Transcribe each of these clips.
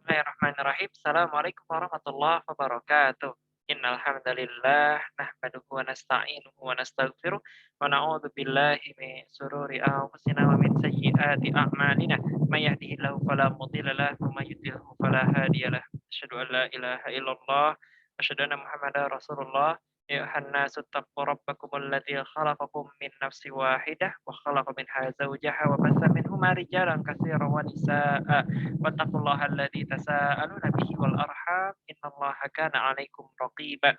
Bismillahirrahmanirrahim. Assalamualaikum warahmatullahi wabarakatuh. Innal hamdalillah nahmaduhu wa nasta'inuhu wa nastaghfiruh wa na'udzu billahi min shururi anfusina wa min sayyiati a'malina. May yahdihillahu fala mudilla lahu wa may yudlilhu fala hadiya lahu. Asyhadu an la ilaha illallah wa asyhadu anna Muhammadar Rasulullah. Ya ayyuhan nasu taqu rabbakumul ladzi khalaqakum min nafsin wahidah wa khalaqa minha zawjaha wa bassa minhuma rijalan katsiran wa nisaa'a. واتقوا الله الذي تساءلون به والأرحام إن الله كان عليكم رقيبا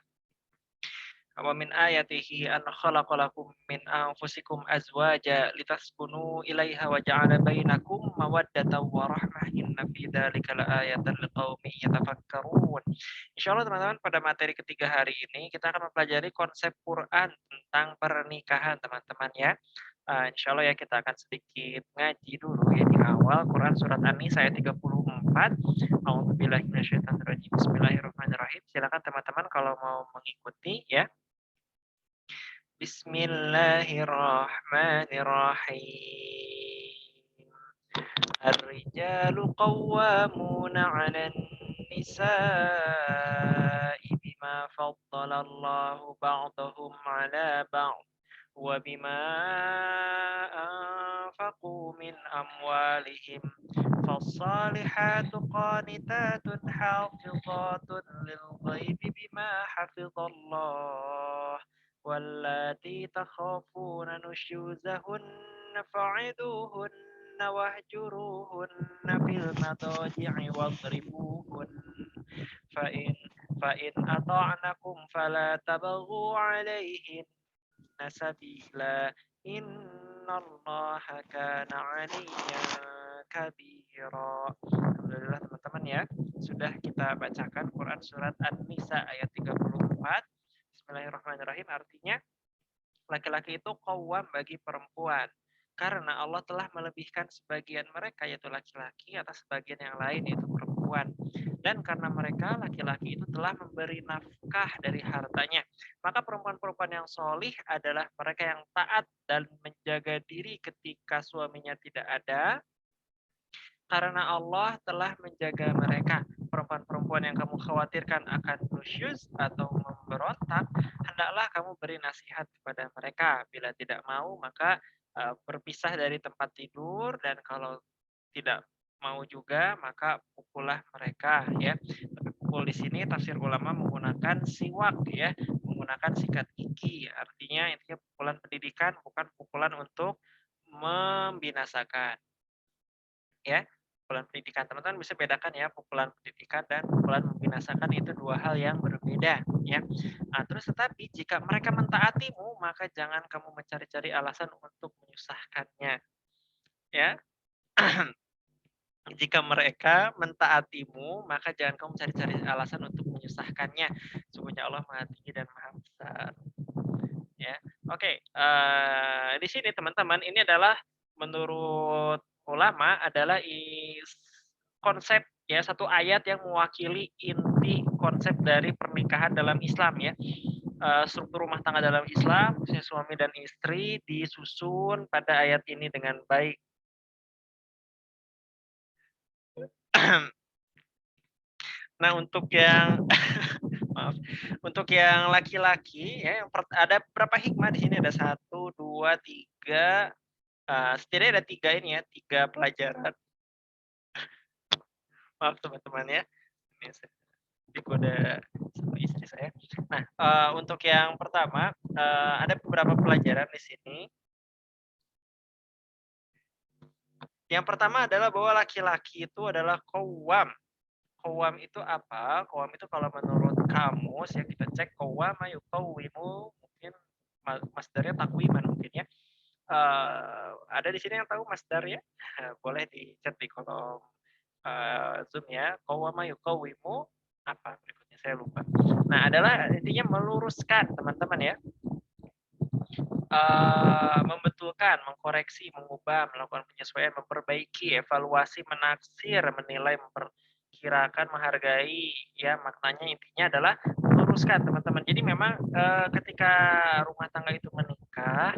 ومن آياته أن خلق لكم من أنفسكم أزواجا لتسكنوا إليها وجعل بينكم مودة ورحمة إن في ذلك لآية لقوم يتفكرون. Insya Allah teman-teman, pada materi ketiga hari ini kita akan mempelajari konsep Quran tentang pernikahan teman-teman ya. Insya Allah ya, kita akan sedikit ngaji dulu ya di awal Quran surat An-Nisa ayat 34. A'udzubillahi minasyaitonirrajim. Bismillahirrahmanirrahim. Silakan teman-teman kalau mau mengikuti ya. Bismillahirrahmanirrahim. Ar-rijalu qawwamuna 'alan nisa'i bima faddalallahu ba'dahum 'ala ba'd wa bima anfaqu min amwalihim فالصالحات قانتات حافظات للغيب بما حفظ الله واللاتي تخافون نشوزهن فعظوهن واهجروهن في المضاجع واضربوهن فإن أطعنكم فلا تبغوا عليهن سبيلا إن الله كان عليا kabira. Alhamdulillah teman-teman ya, sudah kita bacakan Quran surat An-Nisa ayat 34. Bismillahirrahmanirrahim. Artinya laki-laki itu qawwam bagi perempuan karena Allah telah melebihkan sebagian mereka yaitu laki-laki atas sebagian yang lain yaitu perempuan, dan karena mereka laki-laki itu telah memberi nafkah dari hartanya, maka perempuan-perempuan yang solih adalah mereka yang taat dan menjaga diri ketika suaminya tidak ada, karena Allah telah menjaga mereka. Perempuan-perempuan yang kamu khawatirkan akan nusyuz atau memberontak, hendaklah kamu beri nasihat kepada mereka. Bila tidak mau, maka berpisah dari tempat tidur, dan kalau tidak mau juga, maka pukullah mereka ya. Tapi pukul di sini tafsir ulama menggunakan siwak ya, menggunakan sikat gigi. Artinya intinya pukulan pendidikan, bukan pukulan untuk membinasakan. Ya, pukulan pendidikan teman-teman bisa bedakan ya, pukulan pendidikan dan pukulan membinasakan itu dua hal yang berbeda ya. Nah, terus tetapi jika mereka mentaatimu, maka jangan kamu mencari-cari alasan untuk menyusahkannya ya. Jika mereka mentaatimu, maka jangan kamu mencari-cari alasan untuk menyusahkannya. Sungguhnya Allah Maha Tinggi dan Maha Besar. Ya, oke. Di sini teman-teman, ini adalah menurut ulama adalah konsep ya, satu ayat yang mewakili inti konsep dari pernikahan dalam Islam ya. Struktur rumah tangga dalam Islam, khususnya suami dan istri, disusun pada ayat ini dengan baik. Nah, untuk yang maaf, untuk yang laki-laki ya, ada berapa hikmah di sini? Ada 1, 2, 3, setidaknya ada 3 ini ya, 3 pelajaran. Maaf teman-teman ya, ini saya digoda sama istri saya. Nah, untuk yang pertama, ada beberapa pelajaran di sini. Yang pertama adalah bahwa laki-laki itu adalah qawwam. Qawwam itu apa? Qawwam itu kalau menurut kamus ya, kita cek qawwama yuqawwimu, mungkin masdarnya takwiman mungkin ya. Ada di sini yang tahu masdarnya? Boleh di-chat di kolom Zoom ya. Qawwama yuqawwimu apa berikutnya, saya lupa. Nah, adalah intinya meluruskan teman-teman ya. Membetulkan, mengkoreksi, mengubah, melakukan penyesuaian, memperbaiki, evaluasi, menaksir, menilai, memperkirakan, menghargai, ya maknanya intinya adalah meluruskan teman-teman. Jadi memang ketika rumah tangga itu menikah,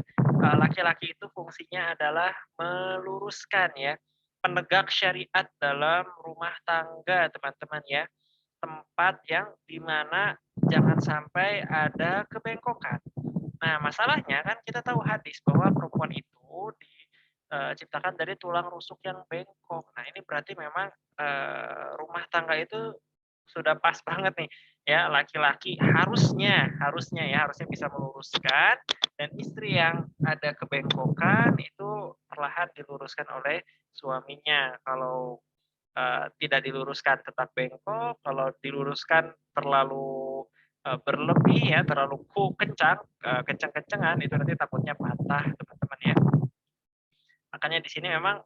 laki-laki itu fungsinya adalah meluruskan ya, penegak syariat dalam rumah tangga, teman-teman ya. Tempat yang dimana jangan sampai ada kebengkokan. Nah, masalahnya kan kita tahu hadis bahwa perempuan itu diciptakan dari tulang rusuk yang bengkok. Nah, ini berarti memang rumah tangga itu sudah pas banget nih ya, laki-laki harusnya bisa meluruskan, dan istri yang ada kebengkokan itu perlahan diluruskan oleh suaminya. Kalau tidak diluruskan tetap bengkok, kalau diluruskan terlalu berlebih ya, terlalu kencang-kencangan itu nanti takutnya patah, teman-teman ya. Makanya di sini memang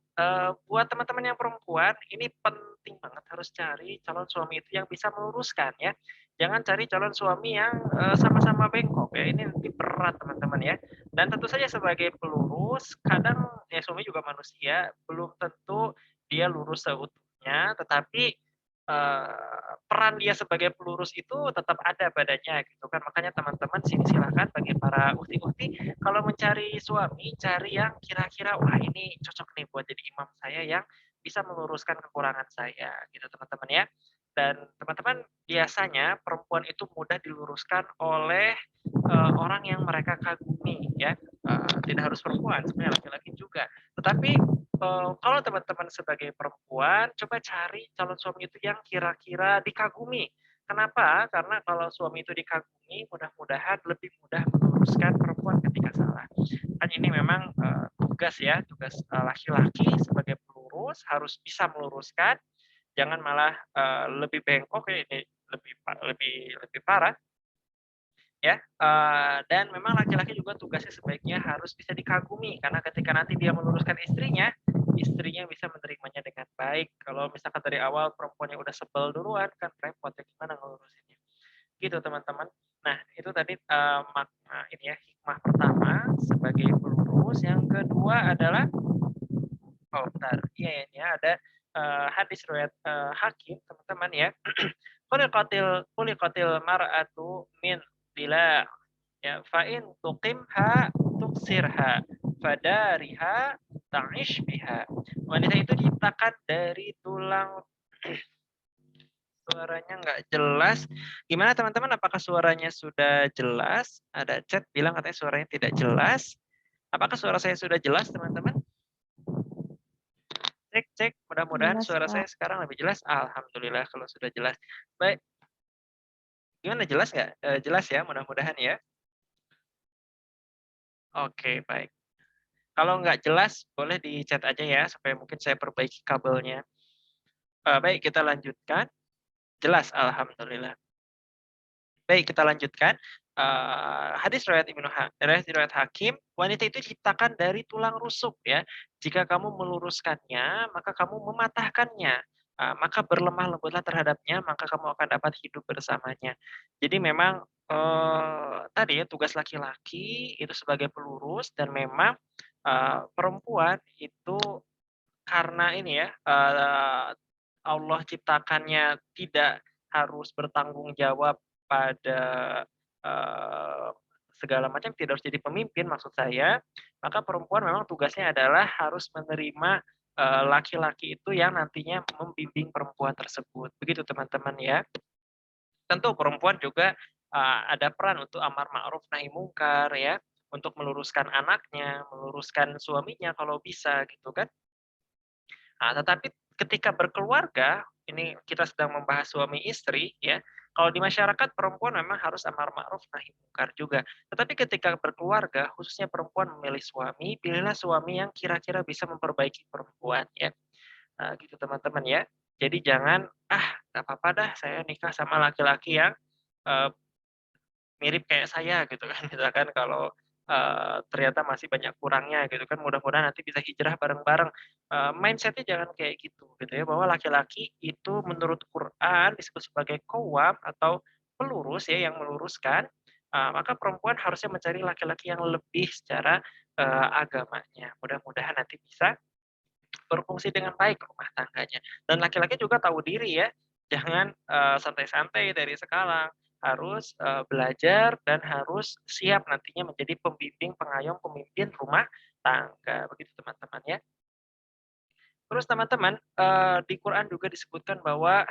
buat teman-teman yang perempuan ini penting banget harus cari calon suami itu yang bisa meluruskan ya. Jangan cari calon suami yang sama-sama bengkok ya. Ini nanti berat teman-teman ya. Dan tentu saja sebagai pelurus, kadang ya suami juga manusia, belum tentu dia lurus seutuhnya, tetapi peran dia sebagai pelurus itu tetap ada padanya gitu kan. Makanya teman-teman sini silakan bagi para ukti-ukti kalau mencari suami, cari yang kira-kira wah ini cocok nih buat jadi imam saya yang bisa meluruskan kekurangan saya gitu teman-teman ya. Dan teman-teman biasanya perempuan itu mudah diluruskan oleh orang yang mereka kagumi ya. Tidak harus perempuan, sebenarnya laki-laki juga. Tetapi kalau teman-teman sebagai perempuan, coba cari calon suami itu yang kira-kira dikagumi. Kenapa? Karena kalau suami itu dikagumi, mudah-mudahan lebih mudah meluruskan perempuan ketika salah. Kan ini memang tugas ya, tugas laki-laki sebagai pelurus harus bisa meluruskan, jangan malah lebih bengkok ya, ini lebih parah ya. Dan memang laki-laki juga tugasnya sebaiknya harus bisa dikagumi, karena ketika nanti dia meluruskan istrinya, istrinya bisa menerimanya dengan baik. Kalau misalkan dari awal perempuannya udah sebel duluan, kan repot ya gimana ngelurusinnya. Gitu teman-teman. Nah, itu tadi makna ini ya, hikmah pertama sebagai pelurus. Yang kedua adalah bentar. Iya ini ya, ada hadis riwayat Hakim, teman-teman ya. Khuliqatil mar'atu min dila ya fa'in tuqimha tuksirha fadariha ta'ish biha. Wanita itu diciptakan dari tulang. Suaranya nggak jelas. Gimana teman-teman? Apakah suaranya sudah jelas? Ada chat bilang katanya suaranya tidak jelas. Apakah suara saya sudah jelas teman-teman? Cek, cek. Mudah-mudahan Jelas, suara saya Kak. sekarang lebih jelas. Alhamdulillah kalau sudah jelas. Baik. Gimana, jelas nggak? Jelas ya, mudah-mudahan ya. Oke, baik. Kalau nggak jelas, boleh di chat aja ya, supaya mungkin saya perbaiki kabelnya. Baik, kita lanjutkan. Jelas, alhamdulillah. Baik, kita lanjutkan. Hadis riwayat Hakim, wanita itu diciptakan dari tulang rusuk ya. Jika kamu meluruskannya, maka kamu mematahkannya. Maka berlemah lembutlah terhadapnya, maka kamu akan dapat hidup bersamanya. Jadi memang tadi ya tugas laki-laki itu sebagai pelurus, dan memang perempuan itu karena ini ya Allah ciptakannya tidak harus bertanggung jawab pada eee, segala macam, tidak harus jadi pemimpin maksud saya, maka perempuan memang tugasnya adalah harus menerima laki-laki itu yang nantinya membimbing perempuan tersebut. Begitu teman-teman ya. Tentu perempuan juga ada peran untuk amar ma'ruf nahi mungkar ya, untuk meluruskan anaknya, meluruskan suaminya kalau bisa gitu kan. Tetapi ketika berkeluarga, ini kita sedang membahas suami istri ya, kalau di masyarakat perempuan memang harus amar ma'ruf nahi mungkar juga. Tetapi ketika berkeluarga, khususnya perempuan memilih suami, pilihlah suami yang kira-kira bisa memperbaiki perempuan ya. Gitu teman-teman ya. Jadi jangan, nggak apa-apa dah saya nikah sama laki-laki yang eee, mirip kayak saya gitu kan. Misalkan kalau ternyata masih banyak kurangnya gitu kan, mudah-mudahan nanti bisa hijrah bareng-bareng. Mindset-nya jangan kayak gitu ya, bahwa laki-laki itu menurut Quran disebut sebagai qawwam atau pelurus ya, yang meluruskan, maka perempuan harusnya mencari laki-laki yang lebih secara agamanya. Mudah-mudahan nanti bisa berfungsi dengan baik rumah tangganya. Dan laki-laki juga tahu diri ya, jangan santai-santai dari sekarang, harus belajar dan harus siap nantinya menjadi pembimbing, pengayom, pemimpin rumah tangga. Begitu teman-teman ya. Terus teman-teman, di Quran juga disebutkan bahwa,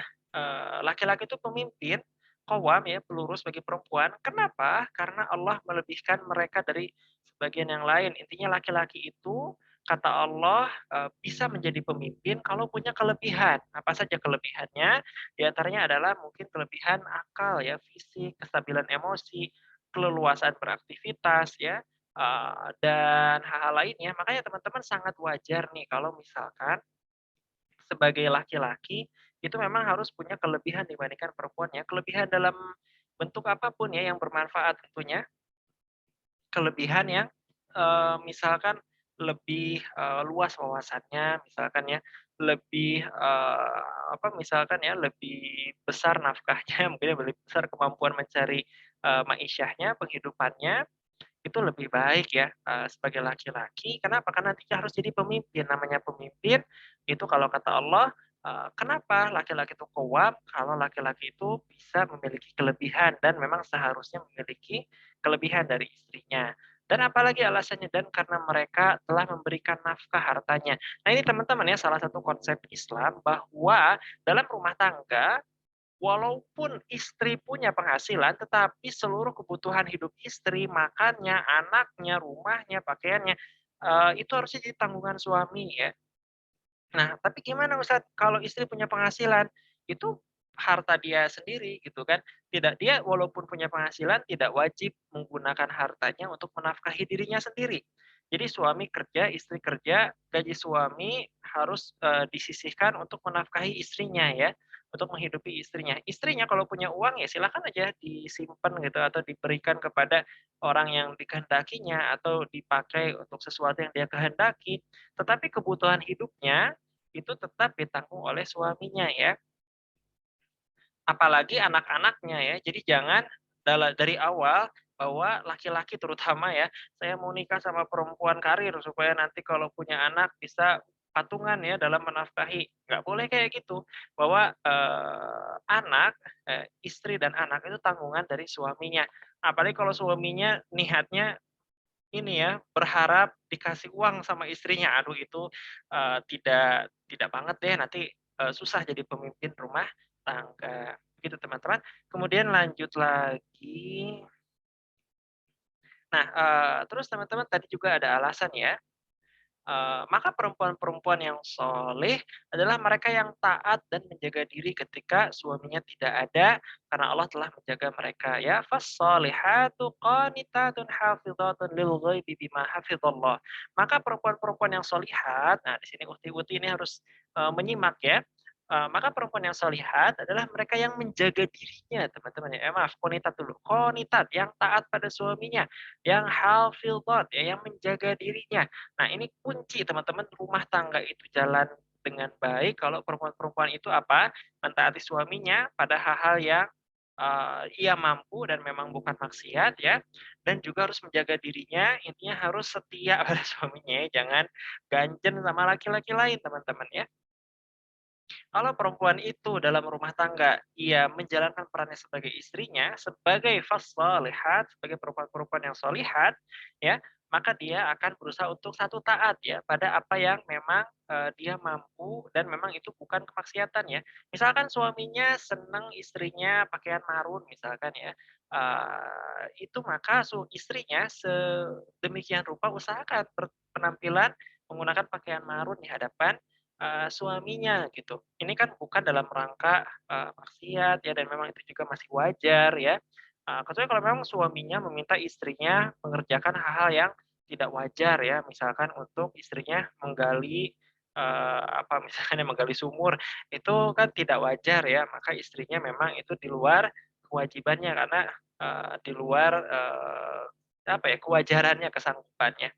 laki-laki itu pemimpin, qawwam ya, pelurus bagi perempuan. Kenapa? Karena Allah melebihkan mereka dari sebagian yang lain. Intinya laki-laki itu, kata Allah, bisa menjadi pemimpin kalau punya kelebihan. Apa saja kelebihannya? Di antaranya adalah mungkin kelebihan akal ya, fisik, kestabilan emosi, keleluasaan beraktivitas ya, dan hal-hal lainnya. Makanya teman-teman sangat wajar nih kalau misalkan sebagai laki-laki, itu memang harus punya kelebihan dibandingkan perempuan ya. Kelebihan dalam bentuk apapun ya yang bermanfaat tentunya. Kelebihan yang, misalkan lebih, luas wawasannya misalkan ya, lebih, misalkan ya, lebih besar nafkahnya, mungkin ya lebih besar kemampuan mencari, ma'isyahnya, penghidupannya, itu lebih baik ya, sebagai laki-laki. Kenapa? Karena nantinya harus jadi pemimpin. Namanya pemimpin itu kalau kata Allah, kenapa laki-laki itu kuat? Kalau laki-laki itu bisa memiliki kelebihan dan memang seharusnya memiliki kelebihan dari istrinya. Dan apalagi alasannya? Dan karena mereka telah memberikan nafkah hartanya. Nah ini teman-teman ya salah satu konsep Islam bahwa dalam rumah tangga walaupun istri punya penghasilan, tetapi seluruh kebutuhan hidup istri, makannya, anaknya, rumahnya, pakaiannya, itu harusnya jadi tanggungan suami ya. Nah, tapi gimana Ustadz kalau istri punya penghasilan? Itu harta dia sendiri gitu kan. Tidak dia walaupun punya penghasilan tidak wajib menggunakan hartanya untuk menafkahi dirinya sendiri. Jadi suami kerja, istri kerja, gaji suami harus, disisihkan untuk menafkahi istrinya ya, untuk menghidupi istrinya. Istrinya kalau punya uang ya silakan aja disimpan gitu atau diberikan kepada orang yang dikehendakinya atau dipakai untuk sesuatu yang dia kehendaki. Tetapi kebutuhan hidupnya itu tetap ditanggung oleh suaminya ya, apalagi anak-anaknya ya. Jadi jangan dari awal bahwa laki-laki terutama ya, saya mau nikah sama perempuan karir supaya nanti kalau punya anak bisa patungan ya dalam menafkahi. Nggak boleh kayak gitu, bahwa, istri dan anak itu tanggungan dari suaminya. Apalagi kalau suaminya niatnya ini ya, berharap dikasih uang sama istrinya. Aduh itu, tidak tidak banget deh, nanti, susah jadi pemimpin rumah tangga. Gitu teman-teman. Kemudian lanjut lagi. Nah, terus teman-teman tadi juga ada alasan ya. Maka perempuan-perempuan yang soleh adalah mereka yang taat dan menjaga diri ketika suaminya tidak ada, karena Allah telah menjaga mereka ya. Fassolihatu qanitatun hafizatun lil ghaibi bima hafizallah. Maka perempuan-perempuan yang solihat, nah di sini ukti-ukti ini harus, menyimak ya. Maka perempuan yang solihat adalah mereka yang menjaga dirinya teman-teman ya, maaf qanitat dulu, qanitat yang taat pada suaminya, yang hafizat ya, yang menjaga dirinya. Nah, ini kunci teman-teman rumah tangga itu jalan dengan baik kalau perempuan-perempuan itu apa, mentaati suaminya pada hal-hal yang, ia mampu dan memang bukan maksiat ya, dan juga harus menjaga dirinya, intinya harus setia pada suaminya ya, jangan ganjen sama laki-laki lain teman-teman ya. Kalau perempuan itu dalam rumah tangga, ia menjalankan perannya sebagai istrinya, sebagai fassalihat, sebagai perempuan-perempuan yang solihat, ya, maka dia akan berusaha untuk satu taat ya pada apa yang memang dia mampu dan memang itu bukan kemaksiatan ya. Misalkan suaminya senang istrinya pakaian marun misalkan ya, itu maka istrinya sedemikian rupa usahakan berpenampilan menggunakan pakaian marun di hadapan suaminya gitu. Ini kan bukan dalam rangka, maksiat ya dan memang itu juga masih wajar ya, kecuali kalau memang suaminya meminta istrinya mengerjakan hal-hal yang tidak wajar ya, misalkan untuk istrinya menggali, misalnya menggali sumur, itu kan tidak wajar ya, maka istrinya memang itu di luar kewajibannya karena, di luar, kewajarannya, kesanggupannya.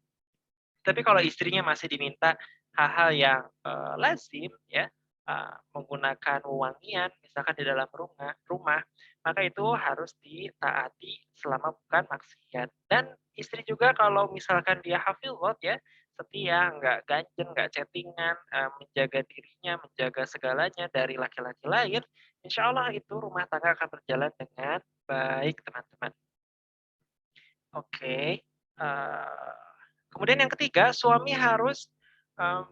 Tapi kalau istrinya masih diminta hal-hal yang, lazim ya, menggunakan wewangian misalkan di dalam rumah, maka itu harus ditaati selama bukan maksiat. Dan istri juga kalau misalkan dia hafizat ya, setia, nggak ganjen, nggak chatting-an, menjaga dirinya, menjaga segalanya dari laki-laki lain, insya Allah itu rumah tangga akan berjalan dengan baik, teman-teman. Oke, kemudian yang ketiga, suami harus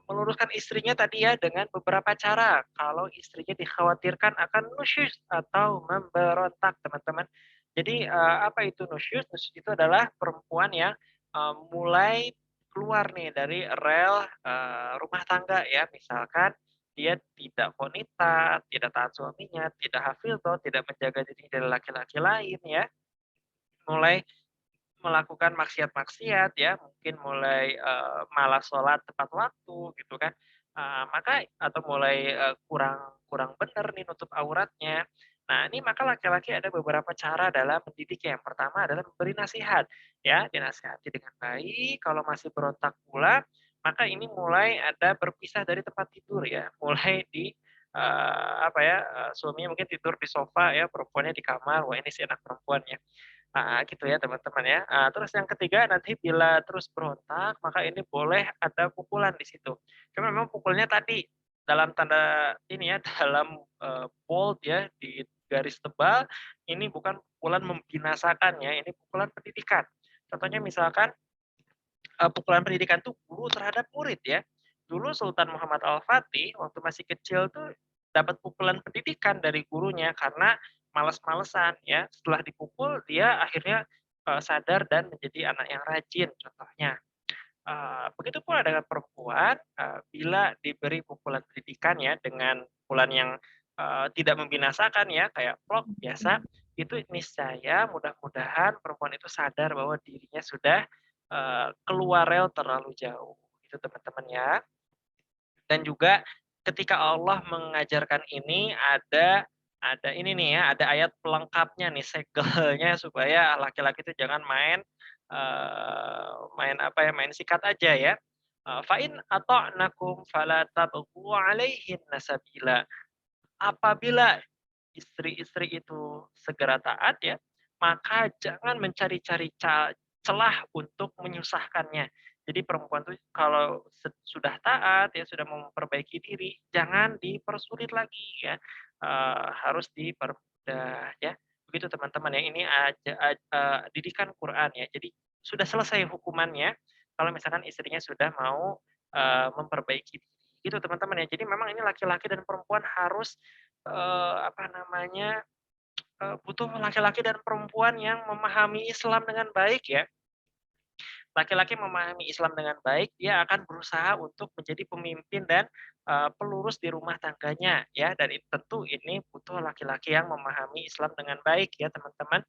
meluruskan istrinya tadi ya dengan beberapa cara. Kalau istrinya dikhawatirkan akan nusyuz atau memberontak, teman-teman. Jadi, apa itu nusyuz? Nusyuz itu adalah perempuan yang, mulai keluar nih dari rel, rumah tangga ya. Misalkan dia tidak wanita, tidak taat suaminya, tidak hafidhah, tidak menjaga diri dari laki-laki lain ya, mulai melakukan maksiat-maksiat ya, mungkin mulai, malas sholat tepat waktu gitu kan, maka atau mulai, kurang kurang bener nih nutup auratnya. Nah ini maka laki-laki ada beberapa cara dalam mendidik ya. Yang pertama adalah memberi nasihat ya, dinasihati dengan baik, kalau masih berontak pula, maka ini mulai ada berpisah dari tempat tidur ya, mulai di, apa ya, suaminya mungkin tidur di sofa ya, perempuannya di kamar, wah ini si anak perempuan ya. Gitu ya teman-teman ya. Terus yang ketiga nanti bila terus berontak, maka ini boleh ada pukulan di situ. Cuma memang pukulnya tadi dalam tanda ini ya, dalam, bold ya, di garis tebal, ini bukan pukulan membinasakan ya, ini pukulan pendidikan. Contohnya misalkan, pukulan pendidikan tuh guru terhadap murid ya. Dulu Sultan Muhammad Al-Fatih waktu masih kecil tuh dapat pukulan pendidikan dari gurunya karena males-malesan ya. Setelah dipukul dia akhirnya, sadar dan menjadi anak yang rajin contohnya. Begitu pula dengan perempuan, bila diberi pukulan pendidikan ya dengan pukulan yang, tidak membinasakan ya kayak plok biasa, itu niscaya mudah-mudahan perempuan itu sadar bahwa dirinya sudah, keluar rel terlalu jauh, itu teman-teman ya. Dan juga ketika Allah mengajarkan ini ada ini nih ya, ada ayat pelengkapnya nih, segelnya supaya laki-laki itu jangan main, main apa ya, main sikat aja ya. "Fa in ata'nakum fala tabghu 'alaihinna sabila." Apabila istri-istri itu segera taat ya, maka jangan mencari-cari celah untuk menyusahkannya. Jadi perempuan tuh kalau sudah taat ya, sudah mau memperbaiki diri, jangan dipersulit lagi ya, harus dipermudah ya. Begitu teman-teman ya, ini didikan Quran ya. Jadi sudah selesai hukumannya kalau misalkan istrinya sudah mau, memperbaiki diri, gitu teman-teman ya. Jadi memang ini laki-laki dan perempuan harus, apa namanya, butuh laki-laki dan perempuan yang memahami Islam dengan baik ya. Laki-laki memahami Islam dengan baik, dia akan berusaha untuk menjadi pemimpin dan, pelurus di rumah tangganya ya, dan tentu ini butuh laki-laki yang memahami Islam dengan baik ya teman-teman.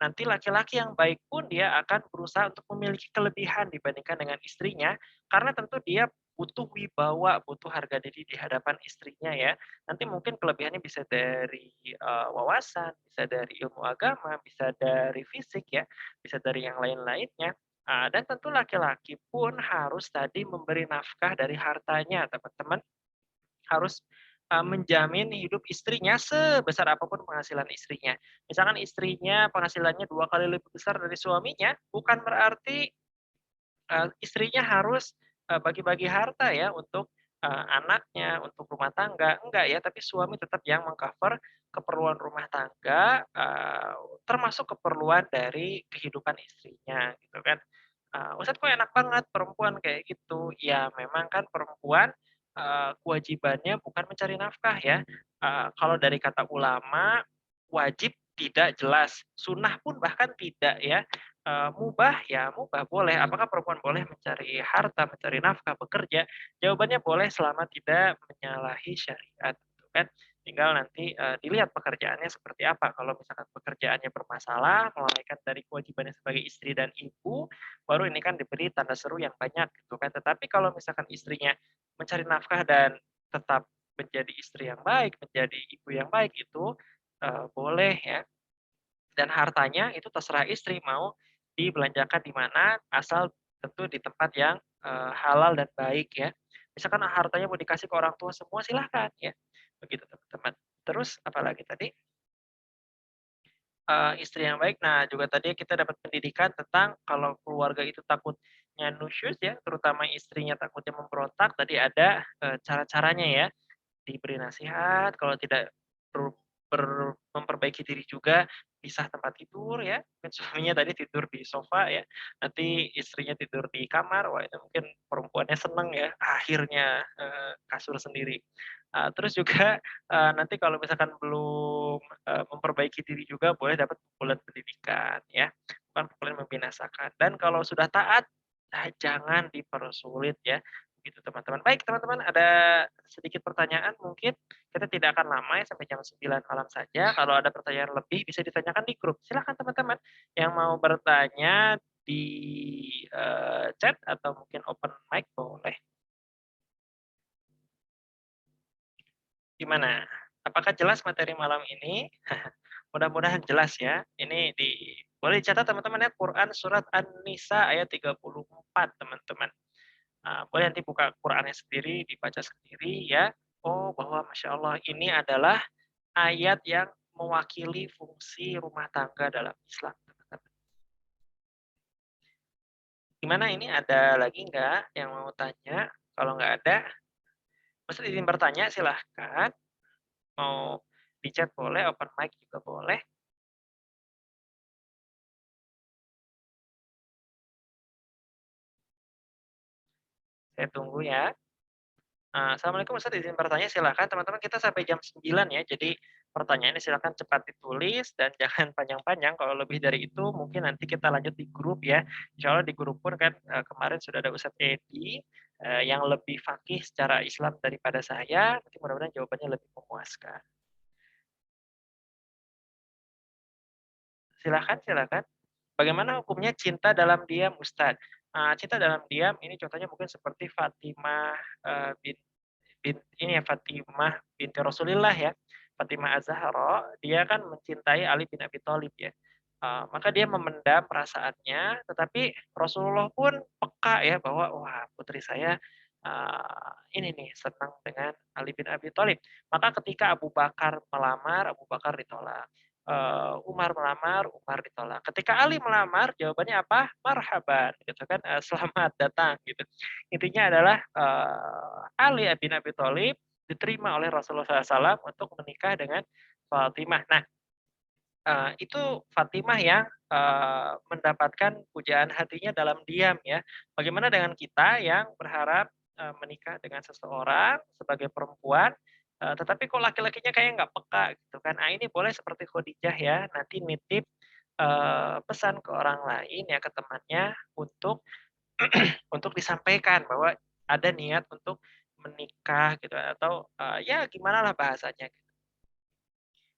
Nanti laki-laki yang baik pun dia akan berusaha untuk memiliki kelebihan dibandingkan dengan istrinya, karena tentu dia butuh wibawa, butuh harga diri di hadapan istrinya ya. Nanti mungkin kelebihannya bisa dari, wawasan, bisa dari ilmu agama, bisa dari fisik ya, bisa dari yang lain-lainnya. Dan tentu laki-laki pun harus tadi memberi nafkah dari hartanya, teman-teman. Harus, menjamin hidup istrinya sebesar apapun penghasilan istrinya. Misalkan istrinya penghasilannya 2 kali lebih besar dari suaminya, bukan berarti, istrinya harus, bagi-bagi harta ya untuk, anaknya, untuk rumah tangga, enggak ya, tapi suami tetap yang meng-cover keperluan rumah tangga, termasuk keperluan dari kehidupan istrinya gitu kan. "Ustadz kok enak banget perempuan kayak gitu?" Ya memang kan perempuan, kewajibannya bukan mencari nafkah ya, kalau dari kata ulama, wajib tidak jelas, sunnah pun bahkan tidak ya, mubah ya mubah boleh, apakah perempuan boleh mencari harta, mencari nafkah, bekerja? Jawabannya boleh selama tidak menyalahi syariat gitu kan. Tinggal nanti, dilihat pekerjaannya seperti apa, kalau misalkan pekerjaannya bermasalah, melalaikan dari kewajibannya sebagai istri dan ibu, baru ini kan diberi tanda seru yang banyak gitu kan. Tetapi kalau misalkan istrinya mencari nafkah dan tetap menjadi istri yang baik, menjadi ibu yang baik itu, boleh ya. Dan hartanya itu terserah istri mau dibelanjakan di mana, asal tentu di tempat yang, halal dan baik ya. Misalkan hartanya mau dikasih ke orang tua semua silahkan ya, begitu teman-teman. Terus apalagi tadi? Istri yang baik. Nah, juga tadi kita dapat pendidikan tentang kalau keluarga itu takutnya nusyuz ya, terutama istrinya takutnya memberontak, tadi ada, cara-caranya ya, diberi nasihat, kalau tidak ber memperbaiki diri juga, pisah tempat tidur ya, mungkin suaminya tadi tidur di sofa ya, nanti istrinya tidur di kamar, wah itu mungkin perempuannya seneng ya, akhirnya, kasur sendiri. Terus juga, nanti kalau misalkan belum, memperbaiki diri juga boleh dapat pukulan pendidikan ya, bukan pukulan membinasakan. Dan kalau sudah taat, jangan dipersulit ya, gitu teman-teman. Baik teman-teman, ada sedikit pertanyaan mungkin, kita tidak akan lama ya, sampai jam 9 malam saja. Kalau ada pertanyaan lebih bisa ditanyakan di grup. Silakan teman-teman yang mau bertanya di, chat atau mungkin open mic boleh. Gimana? Apakah jelas materi malam ini? Mudah-mudahan jelas ya. Ini boleh dicatat teman-teman ya, Quran surat An-Nisa ayat 34 teman-teman. Boleh nanti buka Qurannya sendiri, dibaca sendiri ya. Oh, bahwa Masya Allah ini adalah ayat yang mewakili fungsi rumah tangga dalam Islam, teman-teman. Gimana ini ada lagi nggak yang mau tanya? Kalau nggak ada, Ustaz izin bertanya silahkan. Mau di chat boleh, open mic juga boleh. Saya tunggu ya. Assalamualaikum Ustaz, izin bertanya silakan teman-teman, kita sampai jam 9 ya, jadi pertanyaannya silakan cepat ditulis dan jangan panjang-panjang, kalau lebih dari itu mungkin nanti kita lanjut di grup ya. Insya Allah di grup pun kan, kemarin sudah ada Ustadz Edi, yang lebih fakih secara Islam daripada saya, nanti mudah-mudahan jawabannya lebih memuaskan. Silakan silakan. Bagaimana hukumnya cinta dalam diam Ustadz? Cinta dalam diam ini contohnya mungkin seperti Fatimah, bin ini ya Fatimah binti Rasulillah ya, Fatimah Az-Zahra, dia kan mencintai Ali bin Abi Thalib ya. Maka dia memendam perasaannya, tetapi Rasulullah pun peka ya bahwa wah putri saya ini nih senang dengan Ali bin Abi Thalib. Maka ketika Abu Bakar melamar, Abu Bakar ditolak. Umar melamar, Umar ditolak. Ketika Ali melamar, jawabannya apa? Marhaban, gitu kan, selamat datang, gitu. Intinya adalah Ali bin Abi Thalib diterima oleh Rasulullah SAW untuk menikah dengan Fatimah. Nah, itu Fatimah yang mendapatkan pujaan hatinya dalam diam ya. Bagaimana dengan kita yang berharap menikah dengan seseorang sebagai perempuan, tetapi kok laki-lakinya kayak nggak peka gitu kan. Nah ini boleh seperti Khadijah ya, nanti nitip pesan ke orang lain ya, ke temannya untuk untuk disampaikan bahwa ada niat untuk menikah gitu atau, ya gimana lah bahasanya.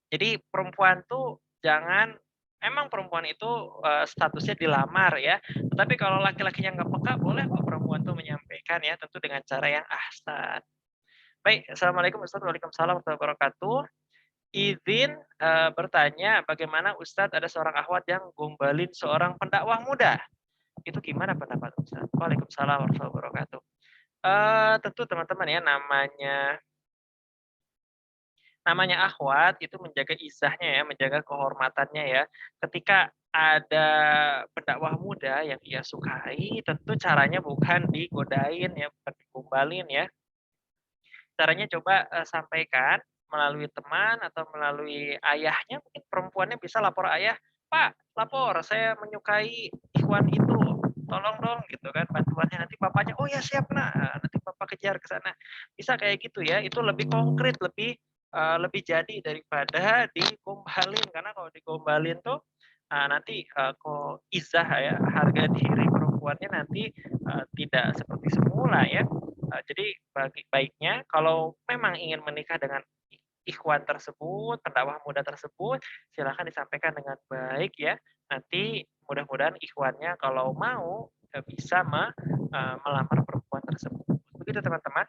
Jadi perempuan tuh jangan emang perempuan itu, statusnya dilamar ya, tetapi kalau laki-lakinya nggak peka boleh kok perempuan tuh menyampaikan ya, tentu dengan cara yang ahsan. Baik, Assalamualaikum Ustaz, waalaikumsalam warahmatullahi wabarakatuh. Izin, bertanya bagaimana Ustadz ada seorang akhwat yang gombalin seorang pendakwah muda, itu gimana pendapat Ustadz? Waalaikumsalam warahmatullahi wabarakatuh. Tentu teman-teman ya namanya akhwat itu menjaga izahnya ya, menjaga kehormatannya ya. Ketika ada pendakwah muda yang ia sukai, tentu caranya bukan digodain ya, bukan digombalin ya. Caranya coba, sampaikan melalui teman atau melalui ayahnya, mungkin perempuannya bisa lapor ayah, "Pak, lapor saya menyukai ikhwan itu, tolong dong," gitu kan bantuannya. Nanti papanya, "Oh ya siap Nak," nanti papa kejar ke sana. Bisa kayak gitu ya, itu lebih konkret, lebih jadi daripada digombalin. Karena kalau digombalin tuh, nanti, kok izah ya, harga diri perempuannya nanti, tidak seperti semula ya. Jadi baiknya kalau memang ingin menikah dengan ikhwan tersebut, pendakwah muda tersebut, silakan disampaikan dengan baik ya. Nanti mudah-mudahan ikhwannya kalau mau, bisa melamar perempuan tersebut. Begitu teman-teman.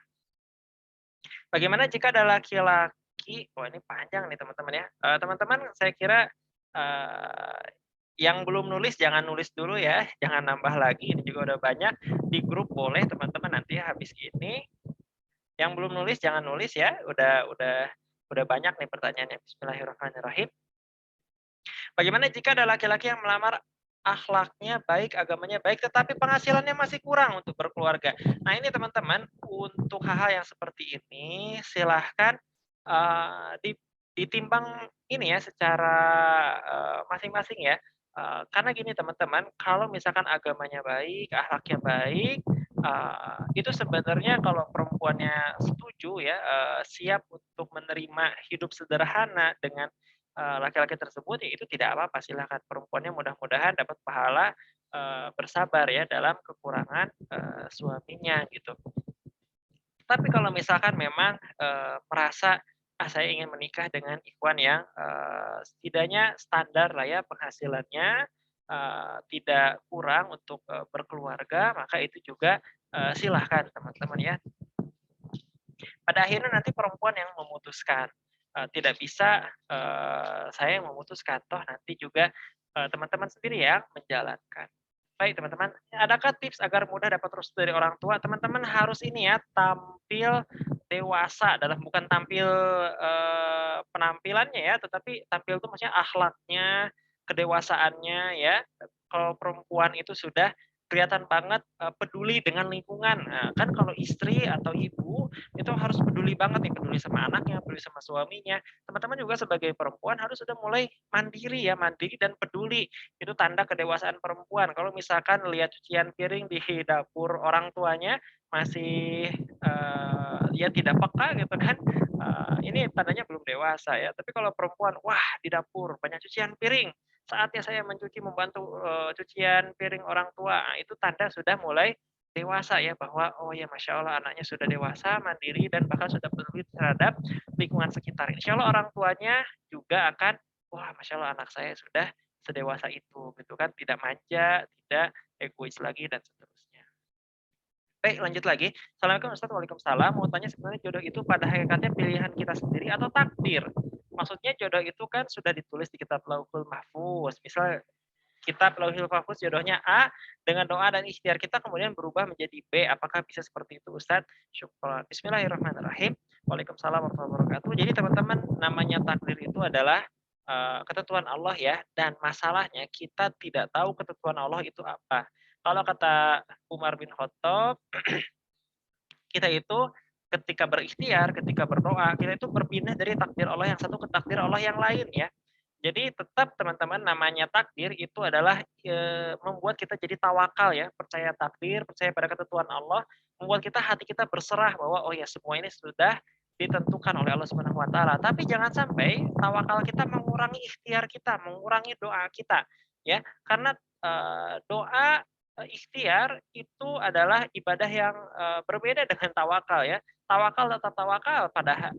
Bagaimana jika ada laki-laki wah ini panjang nih teman-teman ya. Teman-teman saya kira, eee, yang belum nulis jangan nulis dulu ya, jangan nambah lagi, ini juga udah banyak. Di grup boleh teman-teman nanti habis ini. Yang belum nulis jangan nulis ya, udah banyak nih pertanyaannya. Bismillahirrahmanirrahim. Bagaimana jika ada laki-laki yang melamar akhlaknya baik, agamanya baik, tetapi penghasilannya masih kurang untuk berkeluarga? Nah ini teman-teman, untuk hal-hal yang seperti ini silahkan ditimbang ini ya secara, masing-masing ya. Karena gini teman-teman, kalau misalkan agamanya baik, akhlaknya baik, itu sebenarnya kalau perempuannya setuju ya, siap untuk menerima hidup sederhana dengan, laki-laki tersebut, ya itu tidak apa-apa, silakan. Perempuannya mudah-mudahan dapat pahala, bersabar ya dalam kekurangan, suaminya gitu. Tapi kalau misalkan memang, merasa, saya ingin menikah dengan ikhwan yang, setidaknya standar lah ya penghasilannya, tidak kurang untuk, berkeluarga, maka itu juga, silahkan teman-teman ya. Pada akhirnya nanti perempuan yang memutuskan, tidak bisa, saya yang memutuskan, toh nanti juga, teman-teman sendiri yang menjalankan. Baik teman-teman, adakah tips agar mudah dapat restu dari orang tua? Teman-teman harus ini ya, tampil dewasa dalam bukan tampil, penampilannya ya, tetapi tampil itu maksudnya akhlaknya, kedewasaannya ya. Kalau perempuan itu sudah kelihatan banget, peduli dengan lingkungan. Nah, kan kalau istri atau ibu itu harus peduli banget nih, peduli sama anaknya, peduli sama suaminya. Teman-teman juga sebagai perempuan harus sudah mulai mandiri ya, mandiri dan peduli. Itu tanda kedewasaan perempuan. Kalau misalkan lihat cucian piring di dapur orang tuanya masih, ya tidak peka gitu kan, ini tandanya belum dewasa ya. Tapi kalau perempuan, wah di dapur banyak cucian piring, saatnya saya mencuci, membantu, cucian piring orang tua. Nah, itu tanda sudah mulai dewasa ya, bahwa, oh ya Masya Allah anaknya sudah dewasa, mandiri, dan bahkan sudah peduli terhadap lingkungan sekitar. Insya Allah orang tuanya juga akan, wah Masya Allah anak saya sudah sedewasa itu, gitu kan. Tidak manja, tidak egois lagi, dan seterusnya. Baik, lanjut lagi. Assalamualaikum Ustaz, waalaikumsalam. Mau tanya sebenarnya jodoh itu pada hakikatnya pilihan kita sendiri atau takdir? Maksudnya jodoh itu kan sudah ditulis di kitab Lauhul Mahfuz. Misal kitab Lauhul Mahfuz jodohnya A, dengan doa dan ikhtiar kita kemudian berubah menjadi B. Apakah bisa seperti itu Ustaz? Syukran. Bismillahirrahmanirrahim. Waalaikumsalam warahmatullahi wabarakatuh. Jadi teman-teman, namanya takdir itu adalah ketentuan Allah ya, dan masalahnya kita tidak tahu ketentuan Allah itu apa. Kalau kata Umar bin Khattab, kita itu ketika berikhtiar, ketika berdoa, kita itu berpindah dari takdir Allah yang satu ke takdir Allah yang lain ya. Jadi tetap teman-teman, namanya takdir itu adalah, membuat kita jadi tawakal ya, percaya takdir, percaya pada ketentuan Allah, membuat hati kita berserah bahwa, oh ya semua ini sudah ditentukan oleh Allah Subhanahu wa taala. Tapi jangan sampai tawakal kita mengurangi ikhtiar kita, mengurangi doa kita ya. Karena, doa, ikhtiar itu adalah ibadah yang, berbeda dengan tawakal ya. Tawakal tetap tawakal, pada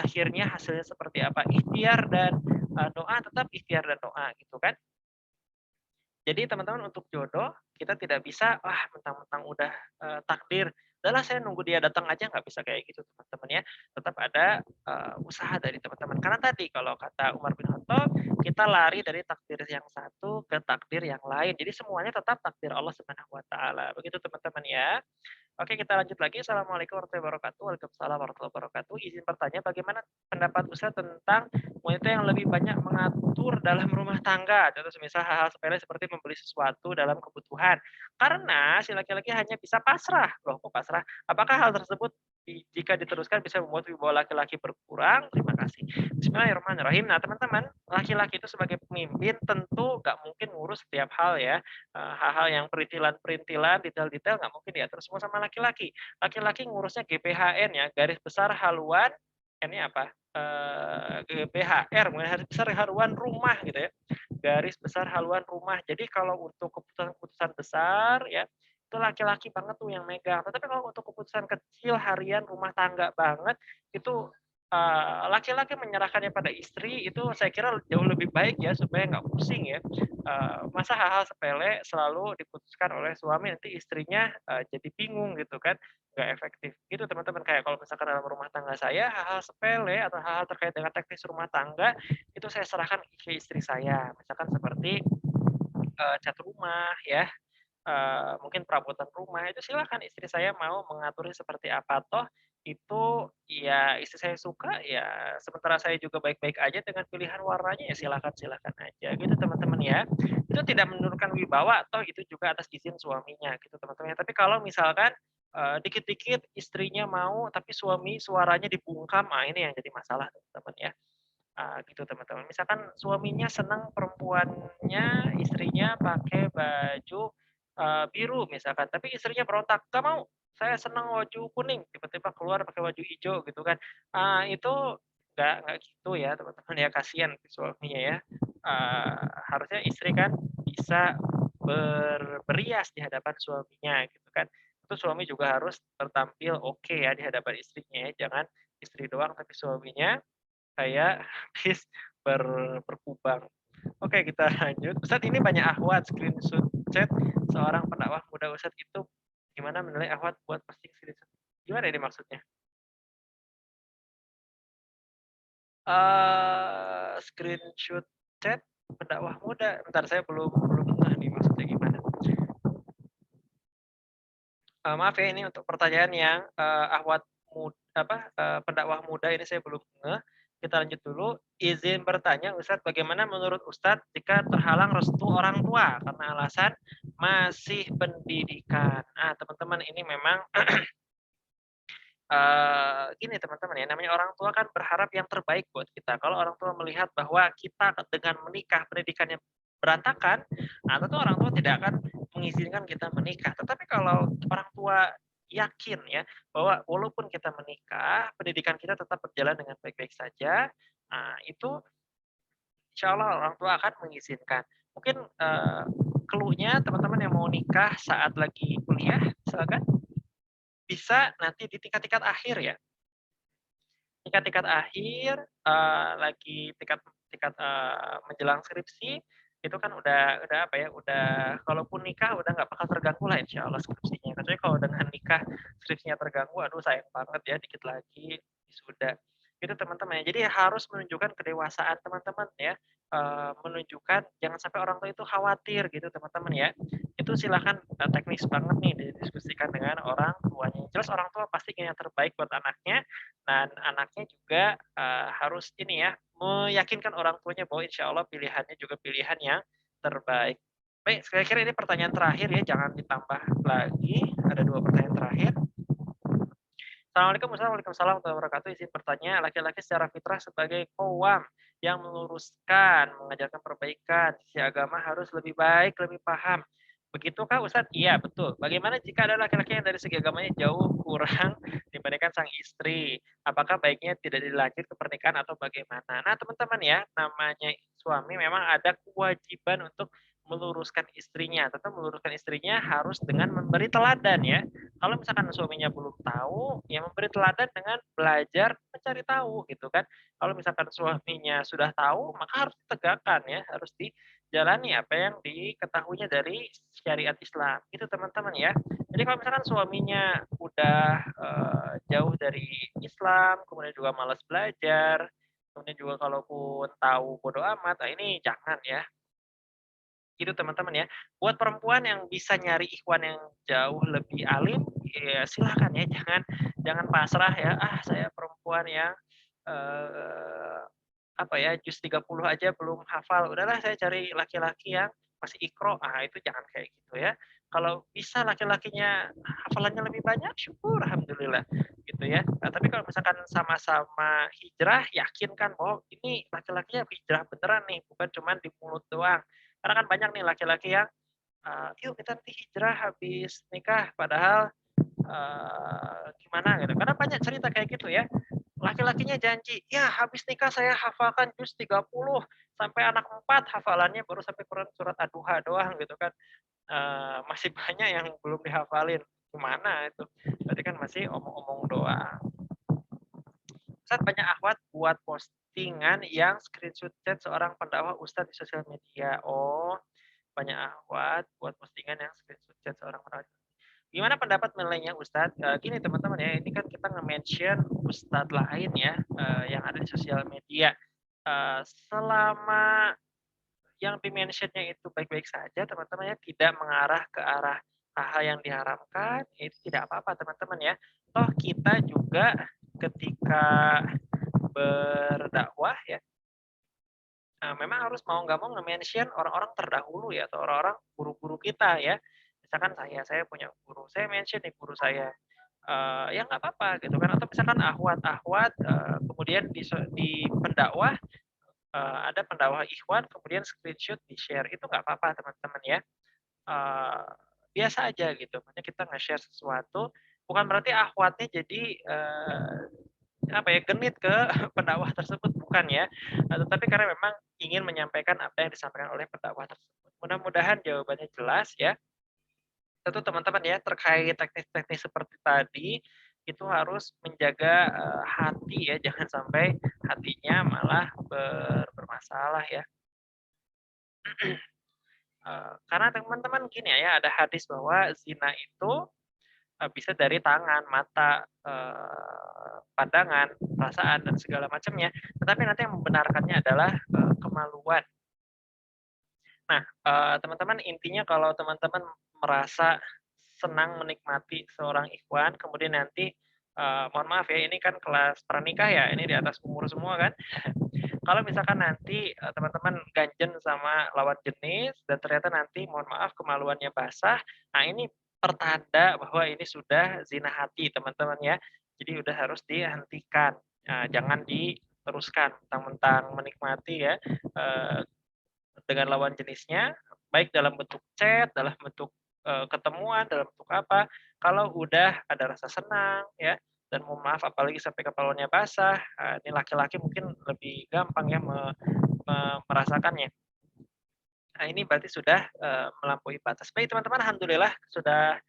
akhirnya hasilnya seperti apa, ikhtiar dan doa tetap ikhtiar dan doa gitu kan. Jadi teman-teman untuk jodoh, kita tidak bisa, wah mentang-mentang udah, takdir, udahlah saya nunggu dia datang aja, nggak bisa kayak gitu teman-teman ya. Tetap ada, usaha dari teman-teman. Karena tadi kalau kata Umar bin Khattab, kita lari dari takdir yang satu ke takdir yang lain. Jadi semuanya tetap takdir Allah Subhanahu wa taala. Begitu teman-teman ya. Oke, kita lanjut lagi. Assalamualaikum warahmatullahi wabarakatuh. Waalaikumsalam warahmatullahi wabarakatuh. Izin bertanya, bagaimana pendapat Ustaz tentang wanita yang lebih banyak mengatur dalam rumah tangga? Contoh semisal hal-hal sepele seperti membeli sesuatu dalam kebutuhan. Karena si laki-laki hanya bisa pasrah. Loh, kok pasrah? Apakah hal tersebut jika diteruskan bisa membuat wibawa laki-laki berkurang? Terima kasih. Bismillahirrahmanirrahim. Nah, teman-teman, laki-laki itu sebagai pemimpin tentu nggak mungkin ngurus setiap hal ya. Hal-hal yang perintilan-perintilan, detail-detail nggak mungkin diatur semua sama laki-laki. Laki-laki ngurusnya GPHN ya, garis besar haluan, ini apa, GBHR, garis besar haluan rumah gitu ya, garis besar haluan rumah. Jadi kalau untuk keputusan-keputusan besar ya, itu laki-laki banget tuh yang megang. Tetapi kalau untuk keputusan kecil, harian, rumah tangga banget, itu laki-laki menyerahkannya pada istri, itu saya kira jauh lebih baik ya, supaya nggak pusing ya. Masa hal-hal sepele selalu diputuskan oleh suami, nanti istrinya, jadi bingung gitu kan, nggak efektif. Gitu teman-teman, kayak kalau misalkan dalam rumah tangga saya, hal-hal sepele atau hal-hal terkait dengan teknis rumah tangga, itu saya serahkan ke istri saya. Misalkan seperti, cat rumah ya, mungkin perabotan rumah, itu silakan istri saya mau mengaturnya seperti apa, toh itu ya istri saya suka, ya sementara saya juga baik-baik aja dengan pilihan warnanya, ya silakan-silakan aja gitu teman-teman ya. Itu tidak menurunkan wibawa, toh itu juga atas izin suaminya gitu teman-teman ya. Tapi kalau misalkan, dikit-dikit istrinya mau tapi suami suaranya dibungkam, ah ini yang jadi masalah teman-teman ya. Gitu teman-teman. Misalkan suaminya senang perempuannya, istrinya pakai baju, biru misalkan, tapi istrinya berontak, "Nggak mau, saya senang baju kuning," tiba-tiba keluar pakai baju hijau gitu kan. Itu nggak gitu ya teman-teman ya, kasihan suaminya ya. Harusnya istri kan bisa berias di hadapan suaminya gitu kan. Itu suami juga harus bertampil oke ya di hadapan istrinya ya, jangan istri doang tapi suaminya kayak habis berkubang. Oke, kita lanjut. Ustadz, ini banyak akhwat screenshot chat seorang pendakwah muda. Ustadz, itu gimana menilai akhwat buat posting screenshot? Gimana ini maksudnya? Screenshot chat pendakwah muda. Bentar, saya belum belum ngeh nih maksudnya gimana. Maaf ya, ini untuk pertanyaan yang, akhwat pendakwah muda ini saya belum ngeh. Kita lanjut dulu. Izin bertanya Ustadz, bagaimana menurut Ustadz jika terhalang restu orang tua karena alasan masih pendidikan? Teman-teman, ini memang, gini teman-teman ya, namanya orang tua kan berharap yang terbaik buat kita. Kalau orang tua melihat bahwa kita dengan menikah pendidikannya berantakan, tentu orang tua tidak akan mengizinkan kita menikah. Tetapi kalau orang tua yakin ya, bahwa walaupun kita menikah, pendidikan kita tetap berjalan dengan baik-baik saja, itu insya Allah orang tua akan mengizinkan. Mungkin, clue-nya teman-teman yang mau nikah saat lagi kuliah misalkan, bisa nanti di tingkat-tingkat akhir ya. Tingkat-tingkat akhir, lagi tingkat tingkat, menjelang skripsi, itu kan udah apa ya, udah kalaupun nikah udah nggak bakal terganggu lah insyaallah skripsinya. Kecuali kalau dengan nikah skripsinya terganggu, aduh sayang banget ya dikit lagi wisuda. Itu teman-teman ya. Jadi harus menunjukkan kedewasaan teman-teman ya, menunjukkan jangan sampai orang tua itu khawatir gitu teman-teman ya. Itu silahkan, teknis banget nih didiskusikan dengan orang tuanya. Jelas orang tua pasti ingin yang terbaik buat anaknya, dan anaknya juga, harus ini ya, meyakinkan orang tuanya bahwa insya Allah pilihannya juga pilihan yang terbaik. Baik, saya kira ini pertanyaan terakhir ya, jangan ditambah lagi, ada 2 pertanyaan terakhir. Assalamualaikum Waalaikumsalam warahmatullahi wabarakatuh. Izin bertanya, laki-laki secara fitrah sebagai qawwam yang meluruskan, mengajarkan perbaikan, sisi agama harus lebih baik, lebih paham. Begitukah Ustadz? Iya, betul. Bagaimana jika ada laki-laki yang dari segi agamanya jauh kurang dibandingkan sang istri? Apakah baiknya tidak dilanjut ke pernikahan atau bagaimana? Nah, teman-teman ya, namanya suami memang ada kewajiban untuk meluruskan istrinya. Tentu meluruskan istrinya harus dengan memberi teladan ya. Kalau misalkan suaminya belum tahu, ya memberi teladan dengan belajar mencari tahu gitu kan. Kalau misalkan suaminya sudah tahu, maka harus ditegakkan ya, harus dijalani apa yang diketahuinya dari syariat Islam. Itu teman-teman ya. Jadi kalau misalkan suaminya udah jauh dari Islam, kemudian juga malas belajar, kemudian juga kalaupun tahu bodoh amat, ini jangan ya. Gitu teman-teman ya. Buat perempuan yang bisa nyari ikhwan yang jauh lebih alim, ya silakan ya, jangan jangan pasrah ya, saya perempuan yang, eee, apa ya, juz 30 aja belum hafal, udahlah saya cari laki-laki yang masih iqra, itu jangan kayak gitu ya. Kalau bisa laki-lakinya hafalannya lebih banyak, syukur alhamdulillah, gitu ya. Tapi kalau misalkan sama-sama hijrah, yakinkan bahwa ini laki-lakinya hijrah beneran nih, bukan cuman di mulut doang. Karena kan banyak nih laki-laki yang, "Yuk kita nanti hijrah habis nikah," padahal, gimana gitu. Karena banyak cerita kayak gitu ya. Laki-lakinya janji, "Ya habis nikah saya hafalkan juz 30 sampai anak 4 hafalannya baru sampai Quran surat Ad-Duha doang," gitu kan. Masih banyak yang belum dihafalin. Gimana itu? Berarti kan masih omong-omong doang. Ustadz, banyak akhwat buat postingan yang screenshot chat seorang pendakwah Ustadz di sosial media. Oh, banyak akhwat buat postingan yang screenshot chat seorang pendakwah. Gimana pendapat nilainya Ustadz? Gini teman-teman ya, ini kan kita nge-mention Ustadz lain ya, yang ada di sosial media. Selama yang di-mention-nya itu baik-baik saja teman-teman ya, tidak mengarah ke arah hal-hal yang diharamkan, itu tidak apa-apa teman-teman ya. Toh kita juga ketika berdakwah ya, memang harus mau nggak mau nge-mention orang-orang terdahulu ya, atau orang-orang guru-guru kita ya. Misalkan saya punya guru, saya mention nih guru saya, ya nggak apa-apa gitu kan, atau misalkan ahwat-ahwat, kemudian di pendakwah ada pendakwah ikhwan kemudian screenshot di-share, itu nggak apa-apa teman-teman ya. Eee, Biasa aja gitu, maksudnya kita nge-share sesuatu, bukan berarti akhwatnya jadi, apa ya, genit ke pendakwah tersebut, bukan ya. Tetapi karena memang ingin menyampaikan apa yang disampaikan oleh pendakwah tersebut. Mudah-mudahan jawabannya jelas ya. Tentu teman-teman ya, terkait teknis-teknis seperti tadi, itu harus menjaga, hati ya, jangan sampai hatinya malah bermasalah ya. Karena teman-teman gini ya, ada hadis bahwa zina itu, bisa dari tangan, mata, pandangan, perasaan, dan segala macamnya, tetapi nanti yang membenarkannya adalah, kemaluan. Nah, teman-teman intinya kalau teman-teman merasa senang menikmati seorang ikhwan, kemudian nanti, mohon maaf ya ini kan kelas pranikah ya, ini di atas umur semua kan. Kalau misalkan nanti, teman-teman ganjen sama lawan jenis dan ternyata nanti mohon maaf kemaluannya basah, nah ini pertanda bahwa ini sudah zina hati teman-teman ya. Jadi udah harus dihentikan, jangan diteruskan mentang-mentang menikmati ya, eee, dengan lawan jenisnya, baik dalam bentuk chat, dalam bentuk, ketemuan, dalam bentuk apa, kalau udah ada rasa senang ya, dan mohon maaf apalagi sampai kepalanya basah, ini laki-laki mungkin lebih gampang ya me merasakannya. Nah ini berarti sudah, melampaui batas. Baik teman-teman, alhamdulillah sudah,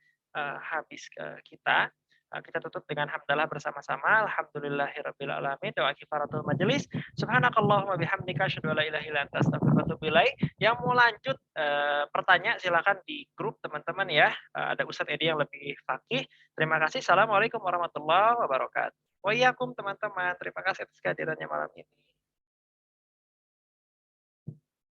habis, kita. Kita tutup dengan hamdalah bersama-sama, alhamdulillahirabbil alamin, doa kifaratul majelis, subhanakallahumma bihamdika asyhadu an la ilaha illa anta astaghfiruka wa atubu ilaik. Yang mau lanjut, bertanya silakan di grup teman-teman ya, ada Ustadz Edi yang lebih faqih. Terima kasih, assalamualaikum warahmatullahi wabarakatuh. Wa iyyakum teman-teman, terima kasih atas kehadirannya malam ini.